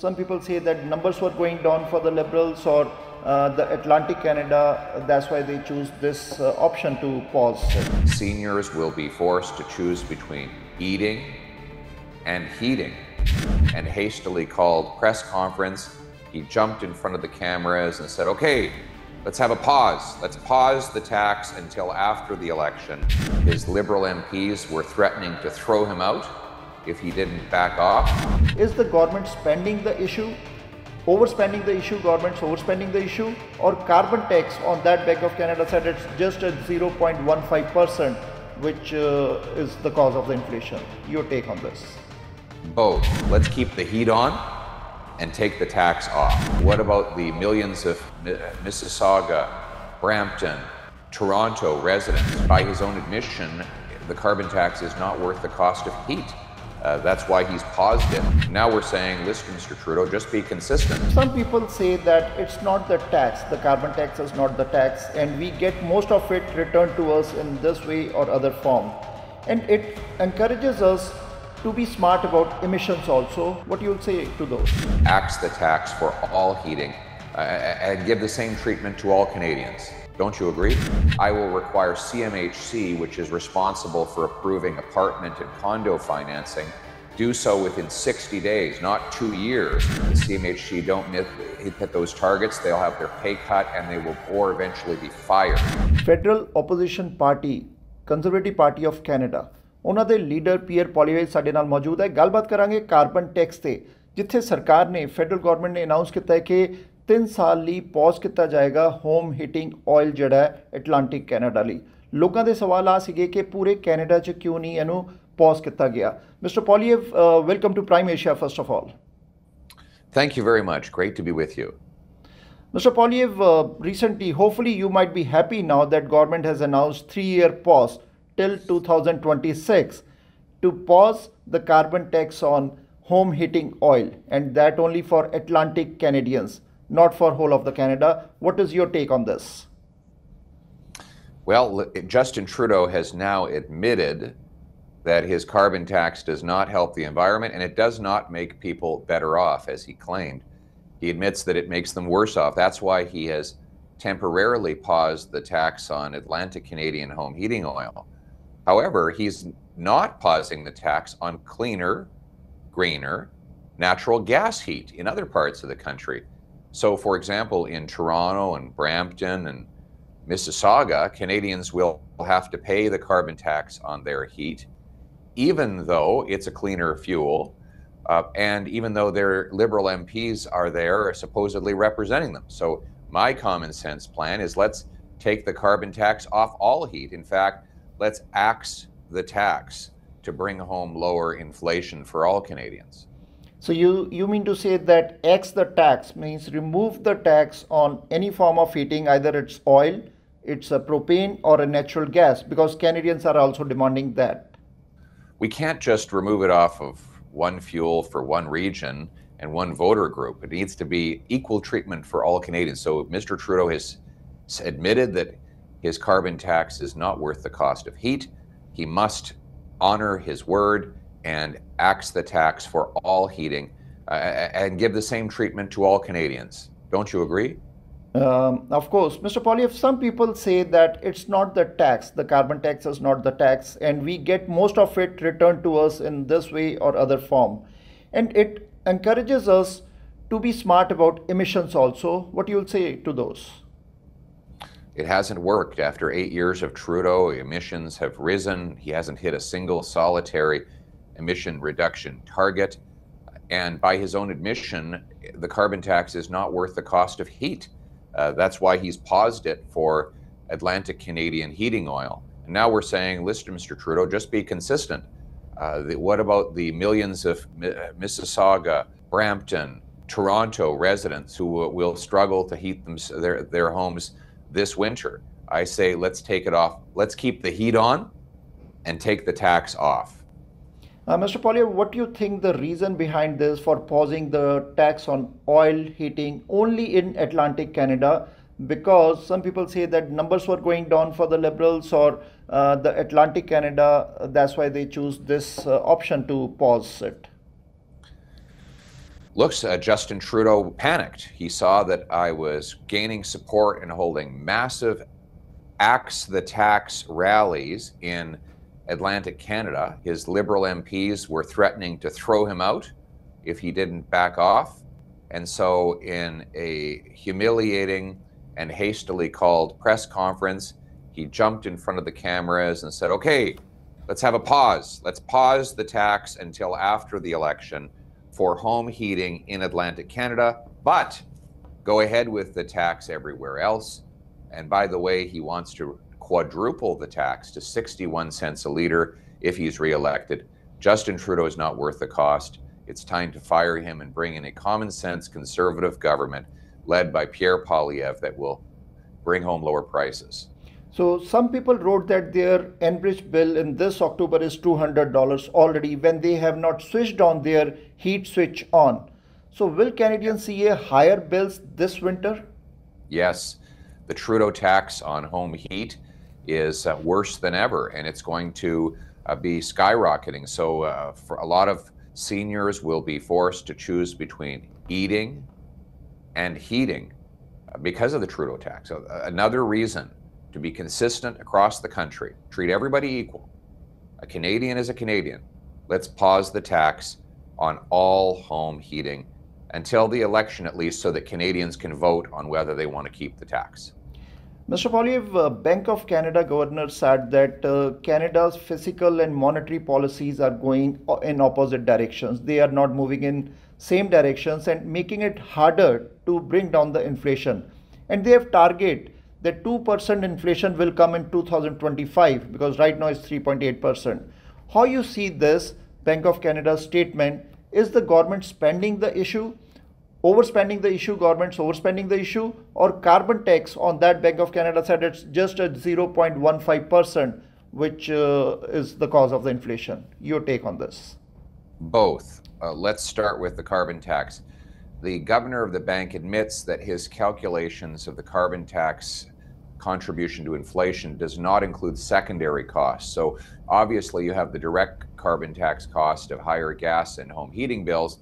Some people say that numbers were going down for the Liberals or the Atlantic Canada. That's why they choose this option to pause. Seniors will be forced to choose between eating and heating. And hastily called press conference, he jumped in front of the cameras and said, okay, let's have a pause. Let's pause the tax until after the election. His Liberal MPs were threatening to throw him out if he didn't back off. Is the government spending the issue, overspending the issue, government's overspending the issue, or carbon tax on that Bank of Canada said it's just at 0.15%, which is the cause of the inflation? Your take on this? Both. Let's keep the heat on and take the tax off. What about the millions of Mississauga, Brampton, Toronto residents? By his own admission, the carbon tax is not worth the cost of heat. That's why he's paused it. Now we're saying, listen, Mr. Trudeau, just be consistent. Some people say that it's not the tax, the carbon tax is not the tax, and we get most of it returned to us in this way or other form. And it encourages us to be smart about emissions also. What you will say to those? Axe the tax for all heating and give the same treatment to all Canadians. Don't you agree? I will require CMHC, which is responsible for approving apartment and condo financing, do so within 60 days, not 2 years. The CMHC don't hit those targets, they'll have their pay cut and they will or eventually be fired. Federal Opposition Party, Conservative Party of Canada, ਉਹਨਾਂ ਦੇ leader peer ਪੋਲੀਵੇਜ ਸਾਡੇ ਨਾਲ ਮੌਜੂਦ ਹੈ। ਗੱਲਬਾਤ ਕਰਾਂਗੇ carbon tax ਤੇ, ਜਿੱਥੇ ਸਰਕਾਰ ਨੇ ਫੈਡਰਲ ਗਵਰਨਮੈਂਟ ਨੇ ਅਨਾਉਂਸ ਕੀਤਾ ਹੈ ਕਿ 3 ਸਾਲ ਲਈ ਪੌਜ਼ ਕੀਤਾ ਜਾਏਗਾ ਹੋਮ ਹੀਟਿੰਗ ਆਇਲ ਜਿਹੜਾ ਹੈ ਐਟਲਾਂਟਿਕ ਕੈਨੇਡਾ ਲਈ। ਲੋਕਾਂ ਦੇ ਸਵਾਲ ਆ ਸੀਗੇ ਕਿ ਪੂਰੇ ਕੈਨੇਡਾ 'ਚ ਕਿਉਂ ਨਹੀਂ ਇਹਨੂੰ ਪੌਜ਼ ਕੀਤਾ ਗਿਆ। Mister Poilievre, welcome to Prime Asia first of all. Thank you very much. Great to be with you. Mr. Poilievre, recently, hopefully you might be happy now that government has announced 3-year pause till 2026 to pause the carbon tax on home heating oil, and that only for Atlantic Canadians, not for whole of the Canada. What is your take on this? Well, Justin Trudeau has now admitted that his carbon tax does not help the environment and it does not make people better off, as he claimed. He admits that it makes them worse off. That's why he has temporarily paused the tax on Atlantic Canadian home heating oil. However, he's not pausing the tax on cleaner, greener, natural gas heat in other parts of the country. So, for example, in Toronto and Brampton and Mississauga, Canadians will have to pay the carbon tax on their heat, even though it's a cleaner fuel, and even though their Liberal MPs are there supposedly representing them. So my common sense plan is let's take the carbon tax off all heat. In fact, let's axe the tax to bring home lower inflation for all Canadians. So you mean to say that axe the tax means remove the tax on any form of heating, either it's oil, it's a propane or a natural gas, because Canadians are also demanding that. We can't just remove it off of one fuel for one region and one voter group. It needs to be equal treatment for all Canadians. So Mr. Trudeau has admitted that his carbon tax is not worth the cost of heat. He must honor his word and axe the tax for all heating and give the same treatment to all Canadians. Don't you agree? Of course. Mr. Poilievre, some people say that it's not the tax, the carbon tax is not the tax, and we get most of it returned to us in this way or other form. And it encourages us to be smart about emissions also. What you will say to those? It hasn't worked. After 8 years of Trudeau, emissions have risen. He hasn't hit a single solitary emission reduction target. And by his own admission, the carbon tax is not worth the cost of heat. That's why he's paused it for Atlantic Canadian heating oil. And now we're saying, listen, Mr. Trudeau, just be consistent. What about the millions of Mississauga, Brampton, Toronto residents who will struggle to heat their homes this winter? I say, let's take it off. Let's keep the heat on and take the tax off. Mr. Poilievre, what do you think the reason behind this for pausing the tax on oil heating only in Atlantic Canada? Because some people say that numbers were going down for the Liberals or the Atlantic Canada. That's why they choose this option to pause it. Justin Trudeau panicked. He saw that I was gaining support and holding massive Axe the Tax rallies in Atlantic Canada. His Liberal MPs were threatening to throw him out if he didn't back off. And so in a humiliating and hastily called press conference, he jumped in front of the cameras and said, okay, let's have a pause. Let's pause the tax until after the election for home heating in Atlantic Canada, but go ahead with the tax everywhere else. And by the way, he wants to quadruple the tax to 61 cents a litre if he's reelected. Justin Trudeau is not worth the cost. It's time to fire him and bring in a common sense conservative government led by Pierre Poilievre that will bring home lower prices. So some people wrote that their Enbridge bill in this October is $200 already when they have not switched on their heat switch on. So will Canadians see a higher bills this winter? Yes, the Trudeau tax on home heat is worse than ever, and it's going to be skyrocketing. So for a lot of seniors will be forced to choose between eating and heating because of the Trudeau tax. So, another reason to be consistent across the country, treat everybody equal. A Canadian is a Canadian. Let's pause the tax on all home heating until the election at least, so that Canadians can vote on whether they want to keep the tax. Mr. Poilievre, Bank of Canada governor said that Canada's fiscal and monetary policies are going in opposite directions. They are not moving in same directions and making it harder to bring down the inflation. And they have target that 2% inflation will come in 2025 because right now it's 3.8%. How you see this Bank of Canada statement? Is the government spending the issue, overspending the issue, government's overspending the issue, or carbon tax on that Bank of Canada said it's just at 0.15%, which is the cause of the inflation? Your take on this? Both. Let's start with the carbon tax. The governor of the bank admits that his calculations of the carbon tax contribution to inflation does not include secondary costs. So obviously you have the direct carbon tax cost of higher gas and home heating bills,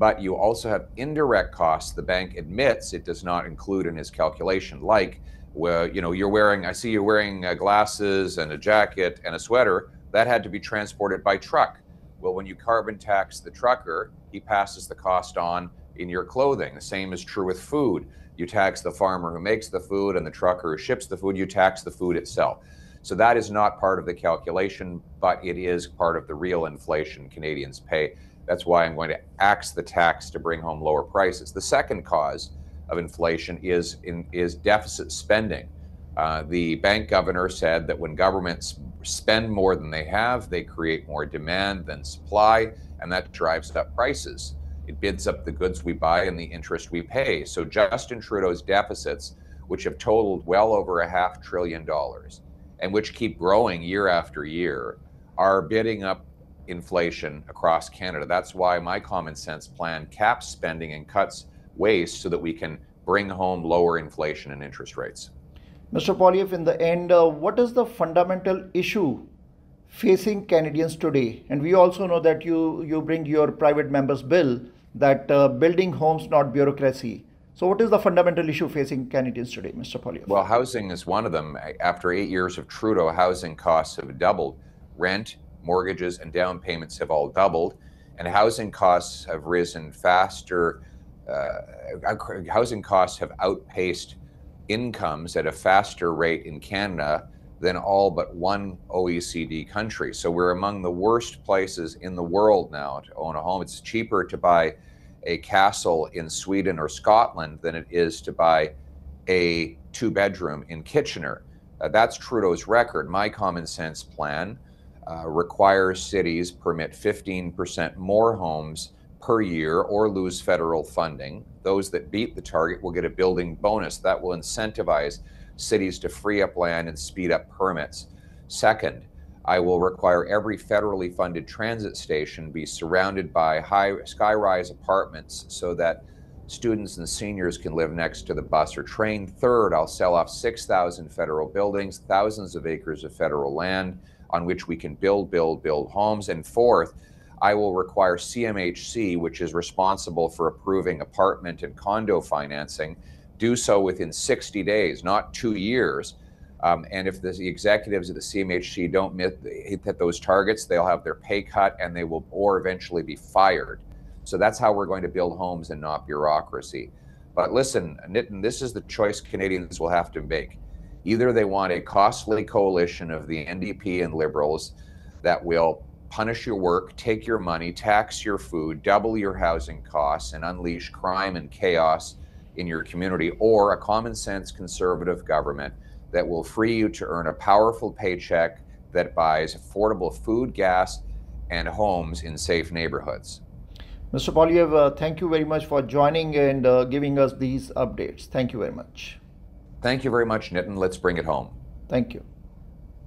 but you also have indirect costs the bank admits it does not include in his calculation, like, well, I see you're wearing glasses and a jacket and a sweater. That had to be transported by truck. Well, when you carbon tax the trucker, he passes the cost on in your clothing. The same is true with food. You tax the farmer who makes the food and the trucker who ships the food, you tax the food itself. So that is not part of the calculation, but it is part of the real inflation Canadians pay. That's why I'm going to axe the tax to bring home lower prices. The second cause of inflation is deficit spending. The bank governor said that when governments spend more than they have, they create more demand than supply, and that drives up prices. It bids up the goods we buy and the interest we pay. So Justin Trudeau's deficits, which have totaled well over $500 billion and which keep growing year after year, are bidding up inflation across Canada. That's why my common sense plan caps spending and cuts waste so that we can bring home lower inflation and interest rates. Mr. Poilievre, in the end, what is the fundamental issue facing Canadians today? And we also know that you bring your private members bill that building homes, not bureaucracy. So what is the fundamental issue facing Canadians today, Mr. Poilievre? Well, housing is one of them. After 8 years of Trudeau, housing costs have doubled. Rent, mortgages, and down payments have all doubled. And housing costs have risen faster. Housing costs have outpaced incomes at a faster rate in Canada than all but one OECD country. So we're among the worst places in the world now to own a home. It's cheaper to buy a castle in Sweden or Scotland than it is to buy a 2-bedroom in Kitchener. That's Trudeau's record. My common sense plan requires cities permit 15% more homes per year or lose federal funding. Those that beat the target will get a building bonus that will incentivize cities to free up land and speed up permits. Second, I will require every federally funded transit station be surrounded by high sky-rise apartments so that students and seniors can live next to the bus or train. Third, I'll sell off 6,000 federal buildings, thousands of acres of federal land on which we can build homes. And fourth, I will require CMHC, which is responsible for approving apartment and condo financing, do so within 60 days, not 2 years. And if the executives of the CMHC don't hit those targets, they'll have their pay cut and they will, or eventually be fired. So that's how we're going to build homes and not bureaucracy. But listen, Nitin, this is the choice Canadians will have to make. Either they want a costly coalition of the NDP and Liberals that will punish your work, take your money, tax your food, double your housing costs, and unleash crime and chaos in your community, or a common sense conservative government that will free you to earn a powerful paycheck that buys affordable food, gas, and homes in safe neighborhoods. Mr. Poilievre, thank you very much for joining and giving us these updates. Thank you very much. Thank you very much, Nitin. Let's bring it home. Thank you.